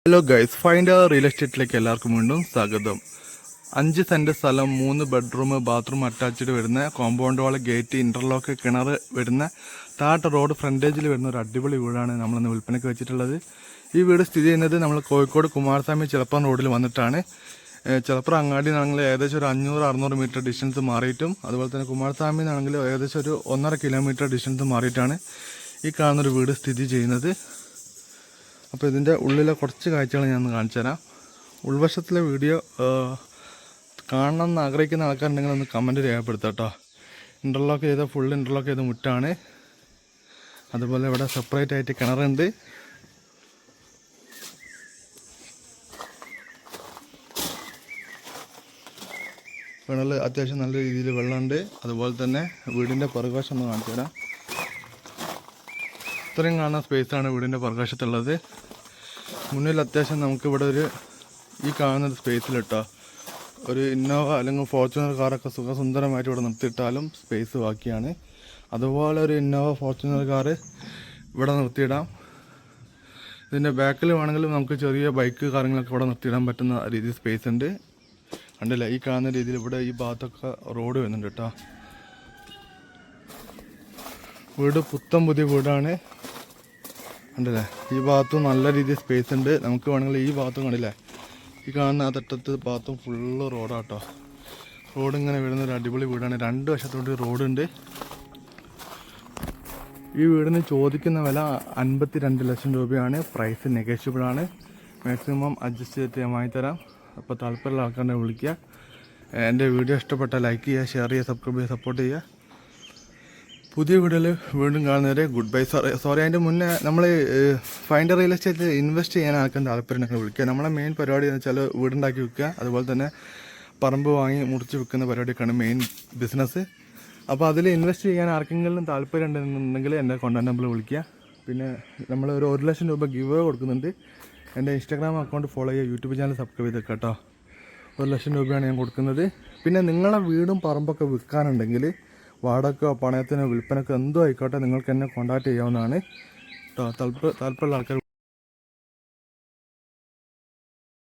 Hello guys, finder real എസ്റ്റേറ്റിലേക്ക് എല്ലാവർക്കും വീണ്ടും സ്വാഗതം. 5 സെൻറ്റ് സ്ഥലം, 3 ബെഡ്റൂം, ബാത്റൂം അറ്റാച്ച്ഡ് വരുന്ന, കോമ്പൗണ്ട് വാൾ, ഗേറ്റ്, ഇൻ്റർലോക്ക്, കിണർ വരുന്ന, താഴത്തെ റോഡ് ഫ്രണ്ടേജിൽ വരുന്ന ഒരു അടിപൊളി വീടാണ് നമ്മളിന്ന് വിൽപ്പനയ്ക്ക് വെച്ചിട്ടുള്ളത്. ഈ വീട് സ്ഥിതി ചെയ്യുന്നത് നമ്മൾ കോഴിക്കോട് കുമാരസ്വാമി ചിലപ്പം റോഡിൽ വന്നിട്ടാണ്. ചിലപ്പം അങ്ങാടി നിന്നാണെങ്കിൽ ഏകദേശം ഒരു 500-600 മീറ്റർ ഡിസ്റ്റൻസ് മാറിയിട്ടും, അതുപോലെ തന്നെ കുമാരസ്വാമി നിന്നാണെങ്കിൽ ഏകദേശം ഒരു 1.5 കിലോമീറ്റർ ഡിസ്റ്റൻസ് മാറിയിട്ടാണ് ഈ കാണുന്നൊരു വീട് സ്ഥിതി ചെയ്യുന്നത്. അപ്പോൾ ഇതിൻ്റെ ഉള്ളിലെ കുറച്ച് കാഴ്ചകൾ ഞാൻ കാണിച്ചു തരാം. ഉൾവശത്തിലെ വീഡിയോ കാണണം എന്ന് ആഗ്രഹിക്കുന്ന ആൾക്കാരുണ്ടെങ്കിൽ ഒന്ന് കമൻറ്റ് രേഖപ്പെടുത്താം കേട്ടോ. ഇൻ്റർലോക്ക് ചെയ്ത ഫുൾ ഇൻ്റർലോക്ക് ചെയ്ത മുറ്റാണ്. അതുപോലെ ഇവിടെ സെപ്പറേറ്റ് ആയിട്ട് കിണറുണ്ട്. കിണറിൽ അത്യാവശ്യം നല്ല രീതിയിൽ വെള്ളമുണ്ട്. അതുപോലെ തന്നെ വീടിൻ്റെ പുറകുവശം ഒന്ന് കാണിച്ചു തരാം. ഇത്രയും കാണുന്ന സ്പേസാണ് വീടിൻ്റെ പുറകുവശത്തുള്ളത്. മുന്നിൽ അത്യാവശ്യം നമുക്കിവിടെ ഈ കാണുന്ന സ്പേസിലിട്ടോ ഒരു ഇന്നോവ അല്ലെങ്കിൽ ഫോർച്യൂണർ കാറൊക്കെ സുഖസുന്ദരമായിട്ട് ഇവിടെ നിർത്തിയിട്ടാലും സ്പേസ് ബാക്കിയാണ്. അതുപോലെ ഒരു ഇന്നോവ ഫോർച്യൂണർ കാറ് ഇവിടെ നിർത്തിയിടാം. ഇതിൻ്റെ ബാക്കിൽ വേണമെങ്കിലും നമുക്ക് ചെറിയ ബൈക്ക് കാര്യങ്ങളൊക്കെ ഇവിടെ നിർത്തിയിടാൻ പറ്റുന്ന രീതിയിൽ സ്പേസ് ഉണ്ട്. കണ്ടില്ല, ഈ കാണുന്ന രീതിയിൽ ഇവിടെ ഈ ഭാഗത്തൊക്കെ റോഡ് വരുന്നുണ്ട് കേട്ടോ. വീട് പുത്തൻ പുതിയ വീടാണ്. കണ്ടില്ലേ, ഈ ഭാഗത്തും നല്ല രീതിയിൽ സ്പേസ് ഉണ്ട്. നമുക്ക് വേണമെങ്കിൽ ഈ ഭാഗത്തും കണ്ടില്ലേ, ഈ കാണുന്ന ആ തട്ടത്ത് ഭാഗത്തും ഫുള്ള് റോഡാട്ടോ. റോഡ് ഇങ്ങനെ വരുന്നൊരു അടിപൊളി വീടാണ്. 2 വശത്തോട്ട് റോഡുണ്ട്. ഈ വീടിന് ചോദിക്കുന്ന വില 52 ലക്ഷം രൂപയാണ്. പ്രൈസ് നെഗോഷ്യബിളാണ്. മാക്സിമം അഡ്ജസ്റ്റ് ചെയ്തിട്ട് ഞാൻ വാങ്ങിത്തരാം. അപ്പോൾ താല്പര്യമുള്ള ആൾക്കാരെ വിളിക്കുക. എൻ്റെ വീഡിയോ ഇഷ്ടപ്പെട്ടാൽ ലൈക്ക് ചെയ്യുക, ഷെയർ ചെയ്യുക, സബ്സ്ക്രൈബ് ചെയ്യുക, സപ്പോർട്ട് ചെയ്യുക. പുതിയ വീഡിയോയിൽ വീണ്ടും കാണുന്നവരെ ഗുഡ് ബൈ. സോറി, അതിൻ്റെ മുന്നേ നമ്മൾ ഫൈൻഡർ റിയൽ എസ്റ്റേറ്റിൽ ഇൻവെസ്റ്റ് ചെയ്യാൻ ആൾക്കാൻ താല്പര്യം വിളിക്കുക. നമ്മളെ മെയിൻ പരിപാടി എന്ന് വെച്ചാൽ വീടുണ്ടാക്കി വിൽക്കുക, അതുപോലെ തന്നെ പറമ്പ് വാങ്ങി മുറിച്ച് വിൽക്കുന്ന പരിപാടിയൊക്കെയാണ് മെയിൻ ബിസിനസ്. അപ്പോൾ അതിൽ ഇൻവെസ്റ്റ് ചെയ്യാൻ ആർക്കെങ്കിലും താല്പര്യം ഉണ്ടെന്നുണ്ടെങ്കിൽ എൻ്റെ കോൺടാക്ട് നമ്പർ വിളിക്കുക. പിന്നെ നമ്മൾ ഒരു 1 ലക്ഷം രൂപ ഗിവ് കൊടുക്കുന്നുണ്ട്. എൻ്റെ ഇൻസ്റ്റാഗ്രാം അക്കൗണ്ട് ഫോളോ ചെയ്യുക, യൂട്യൂബ് ചാനൽ സബ്സ്ക്രൈബ് ചെയ്തേക്കാം കേട്ടോ. 1 ലക്ഷം രൂപയാണ് ഞാൻ കൊടുക്കുന്നത്. പിന്നെ നിങ്ങളെ വീടും പറമ്പൊക്കെ വിൽക്കാനുണ്ടെങ്കിൽ വാടകയോ പണയത്തിനോ വിൽപ്പനക്കോ എന്തോ ആയിക്കോട്ടെ, നിങ്ങൾക്ക് എന്നെ കോൺടാക്റ്റ് ചെയ്യാവുന്നതാണ് കേട്ടോ. താല്പര്യമുള്ള ആൾക്കാർ